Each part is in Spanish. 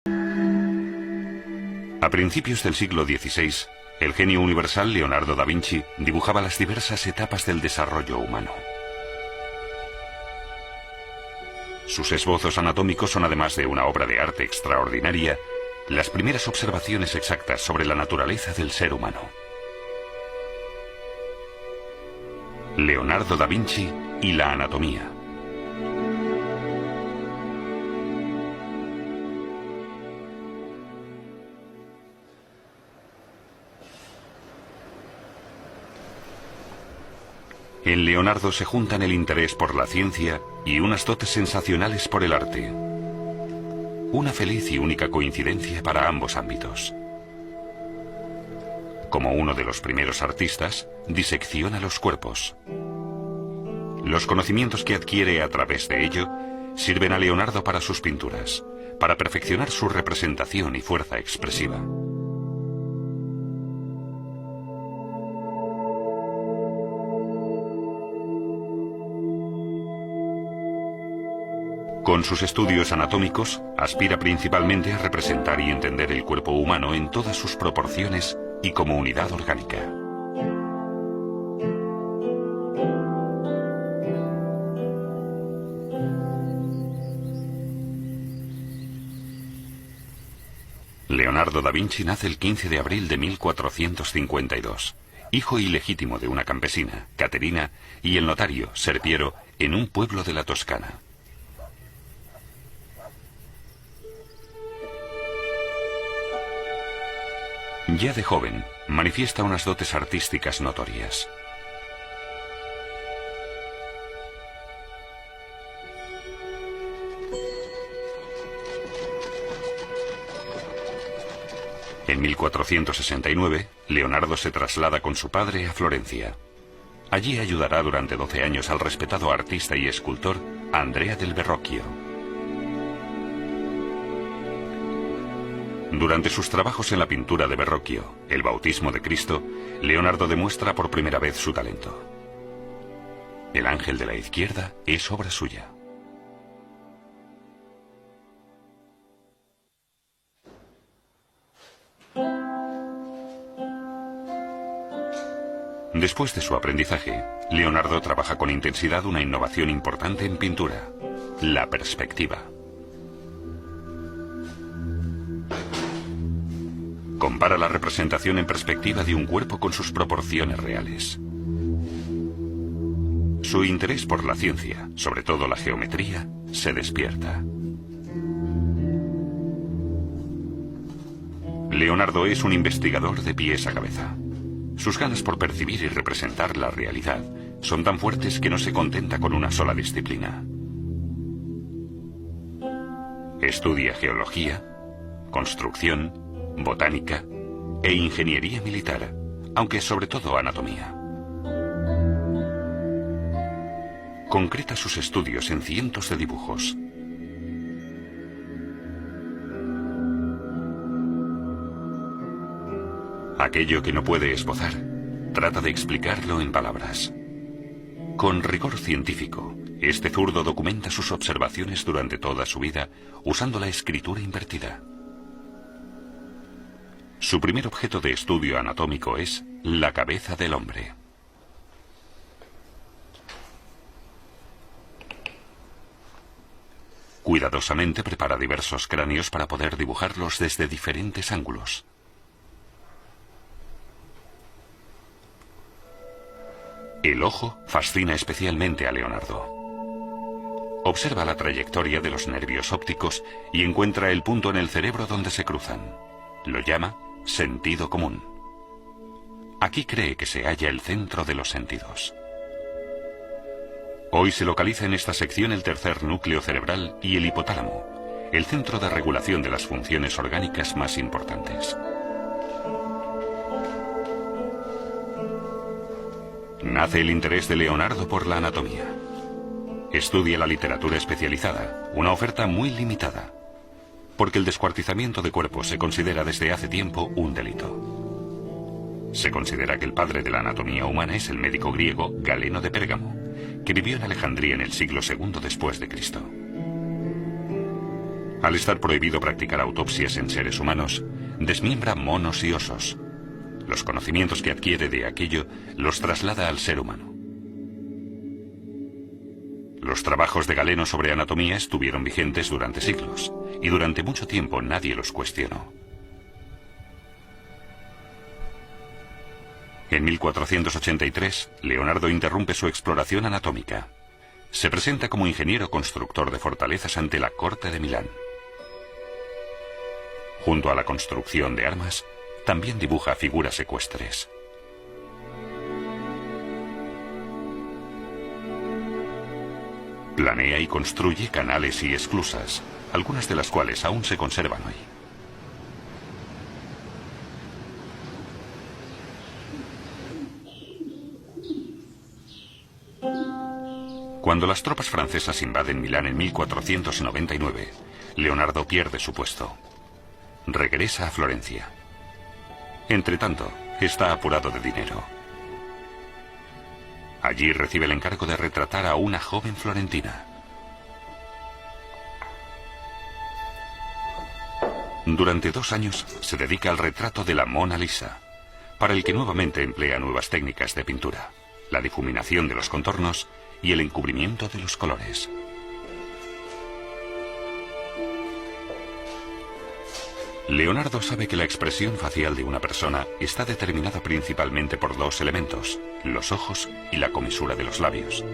A principios del siglo XVI, el genio universal Leonardo da Vinci dibujaba las diversas etapas del desarrollo humano. Sus esbozos anatómicos son, además de una obra de arte extraordinaria, las primeras observaciones exactas sobre la naturaleza del ser humano. Leonardo da Vinci y la anatomía. En Leonardo se juntan el interés por la ciencia y unas dotes sensacionales por el arte. Una feliz y única coincidencia para ambos ámbitos. Como uno de los primeros artistas, disecciona los cuerpos. Los conocimientos que adquiere a través de ello sirven a Leonardo para sus pinturas, para perfeccionar su representación y fuerza expresiva. Con sus estudios anatómicos, aspira principalmente a representar y entender el cuerpo humano en todas sus proporciones y como unidad orgánica. Leonardo da Vinci nace el 15 de abril de 1452, hijo ilegítimo de una campesina, Caterina, y el notario, Ser Piero, en un pueblo de la Toscana. Ya de joven, manifiesta unas dotes artísticas notorias. En 1469, Leonardo se traslada con su padre a Florencia. Allí ayudará durante 12 años al respetado artista y escultor Andrea del Verrocchio. Durante sus trabajos en la pintura de Verrocchio, el bautismo de Cristo, Leonardo demuestra por primera vez su talento. El ángel de la izquierda es obra suya. Después de su aprendizaje, Leonardo trabaja con intensidad una innovación importante en pintura: la perspectiva. Compara la representación en perspectiva de un cuerpo con sus proporciones reales. Su interés por la ciencia, sobre todo la geometría, se despierta. Leonardo es un investigador de pies a cabeza. Sus ganas por percibir y representar la realidad son tan fuertes que no se contenta con una sola disciplina. Estudia geología, construcción, botánica e ingeniería militar, aunque sobre todo anatomía. Concreta sus estudios en cientos de dibujos. Aquello que no puede esbozar, trata de explicarlo en palabras. Con rigor científico, este zurdo documenta sus observaciones durante toda su vida usando la escritura invertida. Su primer objeto de estudio anatómico es la cabeza del hombre. Cuidadosamente prepara diversos cráneos para poder dibujarlos desde diferentes ángulos. El ojo fascina especialmente a Leonardo. Observa la trayectoria de los nervios ópticos y encuentra el punto en el cerebro donde se cruzan. Lo llama sentido común. Aquí cree que se halla el centro de los sentidos. Hoy se localiza en esta sección el tercer núcleo cerebral y el hipotálamo, el centro de regulación de las funciones orgánicas más importantes. Nace el interés de Leonardo por la anatomía. Estudia la literatura especializada, una oferta muy limitada, porque el descuartizamiento de cuerpos se considera desde hace tiempo un delito. Se considera que el padre de la anatomía humana es el médico griego Galeno de Pérgamo, que vivió en Alejandría en el siglo II después de Cristo. Al estar prohibido practicar autopsias en seres humanos, desmiembra monos y osos. Los conocimientos que adquiere de aquello los traslada al ser humano. Los trabajos de Galeno sobre anatomía estuvieron vigentes durante siglos, y durante mucho tiempo nadie los cuestionó. En 1483, Leonardo interrumpe su exploración anatómica. Se presenta como ingeniero constructor de fortalezas ante la corte de Milán. Junto a la construcción de armas, también dibuja figuras ecuestres. Planea y construye canales y esclusas, algunas de las cuales aún se conservan hoy. Cuando las tropas francesas invaden Milán en 1499, Leonardo pierde su puesto. Regresa a Florencia. Entretanto, está apurado de dinero. Allí recibe el encargo de retratar a una joven florentina. Durante 2 años se dedica al retrato de la Mona Lisa, para el que nuevamente emplea nuevas técnicas de pintura, la difuminación de los contornos y el encubrimiento de los colores. Leonardo sabe que la expresión facial de una persona está determinada principalmente por 2 elementos, los ojos y la comisura de los labios.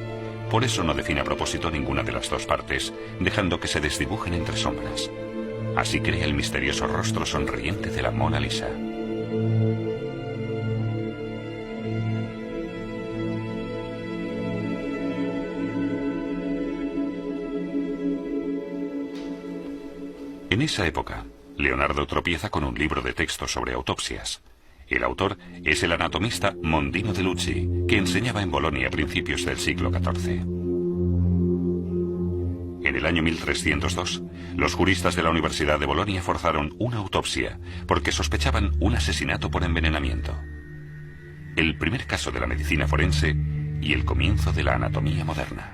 Por eso no define a propósito ninguna de las 2 partes, dejando que se desdibujen entre sombras. Así crea el misterioso rostro sonriente de la Mona Lisa. En esa época, Leonardo tropieza con un libro de texto sobre autopsias. El autor es el anatomista Mondino de Lucci, que enseñaba en Bolonia a principios del siglo XIV. En el año 1302, los juristas de la Universidad de Bolonia forzaron una autopsia porque sospechaban un asesinato por envenenamiento. El primer caso de la medicina forense y el comienzo de la anatomía moderna.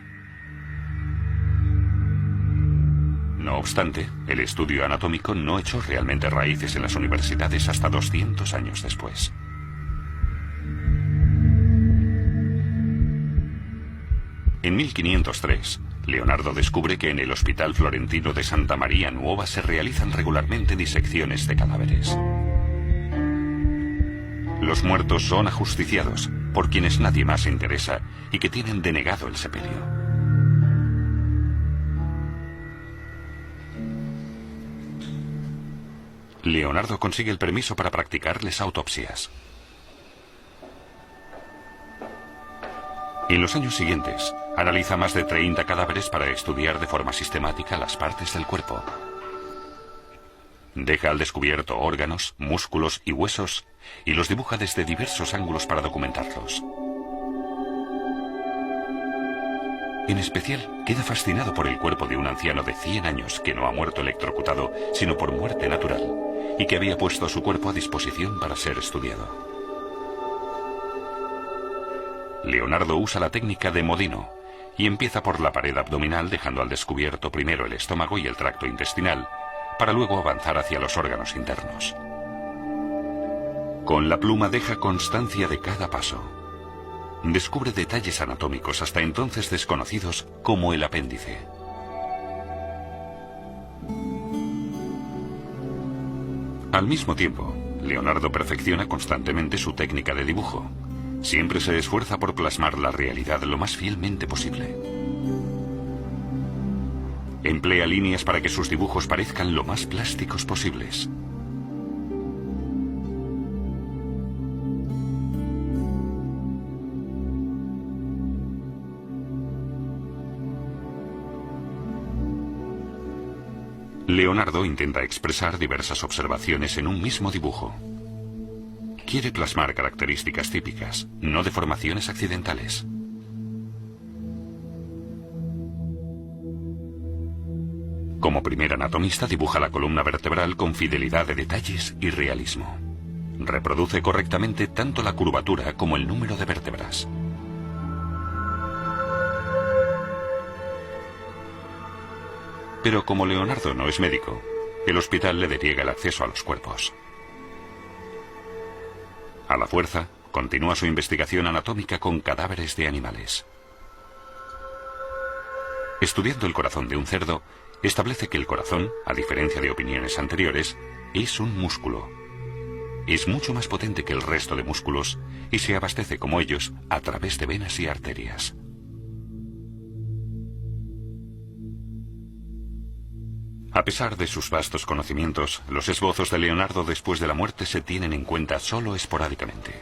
No obstante, el estudio anatómico no echó realmente raíces en las universidades hasta 200 años después. En 1503, Leonardo descubre que en el Hospital Florentino de Santa María Nuova se realizan regularmente disecciones de cadáveres. Los muertos son ajusticiados por quienes nadie más se interesa y que tienen denegado el sepelio. Leonardo consigue el permiso para practicarles autopsias. En los años siguientes, analiza más de 30 cadáveres para estudiar de forma sistemática las partes del cuerpo. Deja al descubierto órganos, músculos y huesos y los dibuja desde diversos ángulos para documentarlos. En especial, queda fascinado por el cuerpo de un anciano de 100 años que no ha muerto electrocutado, sino por muerte natural, y que había puesto su cuerpo a disposición para ser estudiado. Leonardo usa la técnica de Modino y empieza por la pared abdominal, dejando al descubierto primero el estómago y el tracto intestinal, para luego avanzar hacia los órganos internos. Con la pluma deja constancia de cada paso. Descubre detalles anatómicos hasta entonces desconocidos, como el apéndice. Al mismo tiempo, Leonardo perfecciona constantemente su técnica de dibujo. Siempre se esfuerza por plasmar la realidad lo más fielmente posible. Emplea líneas para que sus dibujos parezcan lo más plásticos posibles. Leonardo intenta expresar diversas observaciones en un mismo dibujo. Quiere plasmar características típicas, no deformaciones accidentales. Como primer anatomista dibuja la columna vertebral con fidelidad de detalles y realismo. Reproduce correctamente tanto la curvatura como el número de vértebras. Pero como Leonardo no es médico, el hospital le deniega el acceso a los cuerpos. A la fuerza, continúa su investigación anatómica con cadáveres de animales. Estudiando el corazón de un cerdo, establece que el corazón, a diferencia de opiniones anteriores, es un músculo. Es mucho más potente que el resto de músculos y se abastece como ellos a través de venas y arterias. A pesar de sus vastos conocimientos, los esbozos de Leonardo después de la muerte se tienen en cuenta solo esporádicamente.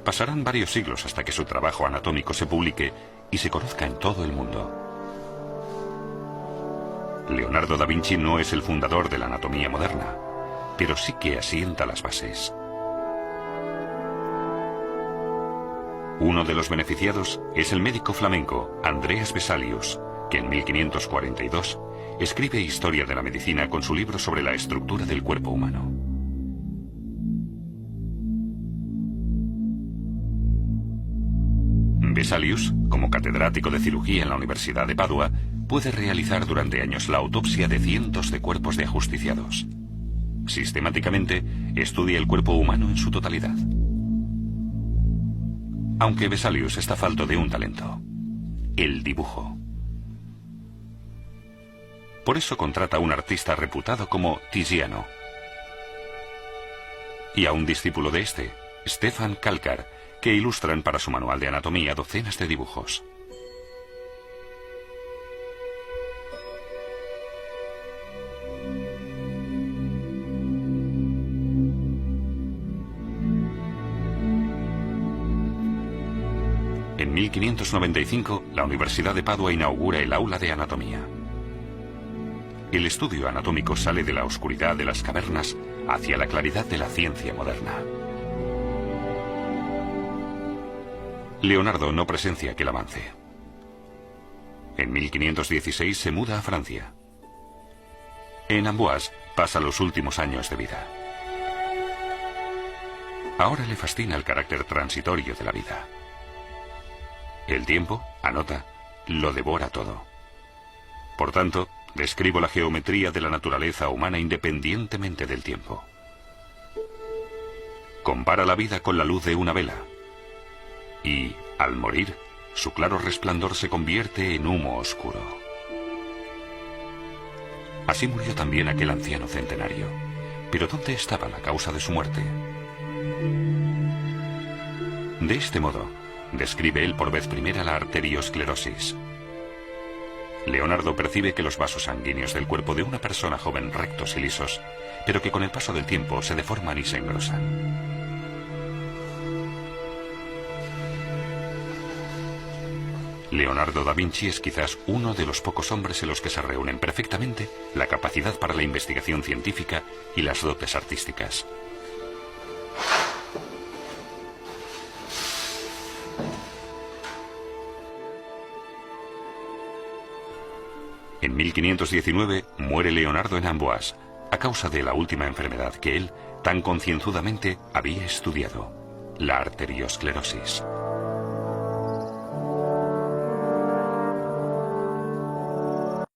Pasarán varios siglos hasta que su trabajo anatómico se publique y se conozca en todo el mundo. Leonardo da Vinci no es el fundador de la anatomía moderna, pero sí que asienta las bases. Uno de los beneficiados es el médico flamenco Andreas Vesalius, que en 1542 escribe Historia de la Medicina con su libro sobre la estructura del cuerpo humano. Vesalius, como catedrático de cirugía en la Universidad de Padua, puede realizar durante años la autopsia de cientos de cuerpos de ajusticiados. Sistemáticamente, estudia el cuerpo humano en su totalidad. Aunque Vesalius está falto de un talento: el dibujo. Por eso contrata a un artista reputado como Tiziano y a un discípulo de este, Stefan Kalkar, que ilustran para su manual de anatomía docenas de dibujos. En 1595, la Universidad de Padua inaugura el aula de anatomía. El estudio anatómico sale de la oscuridad de las cavernas hacia la claridad de la ciencia moderna. Leonardo no presencia aquel avance. En 1516 se muda a Francia. En Amboise pasa los últimos años de vida. Ahora le fascina el carácter transitorio de la vida. El tiempo, anota, lo devora todo. Por tanto, describo la geometría de la naturaleza humana independientemente del tiempo. Compara la vida con la luz de una vela. Y, al morir, su claro resplandor se convierte en humo oscuro. Así murió también aquel anciano centenario. Pero ¿dónde estaba la causa de su muerte? De este modo, describe él por vez primera la arteriosclerosis. Leonardo percibe que los vasos sanguíneos del cuerpo de una persona joven rectos y lisos, pero que con el paso del tiempo se deforman y se engrosan. Leonardo da Vinci es quizás uno de los pocos hombres en los que se reúnen perfectamente la capacidad para la investigación científica y las dotes artísticas. En 1519 muere Leonardo en Amboise a causa de la última enfermedad que él tan concienzudamente había estudiado, la arteriosclerosis.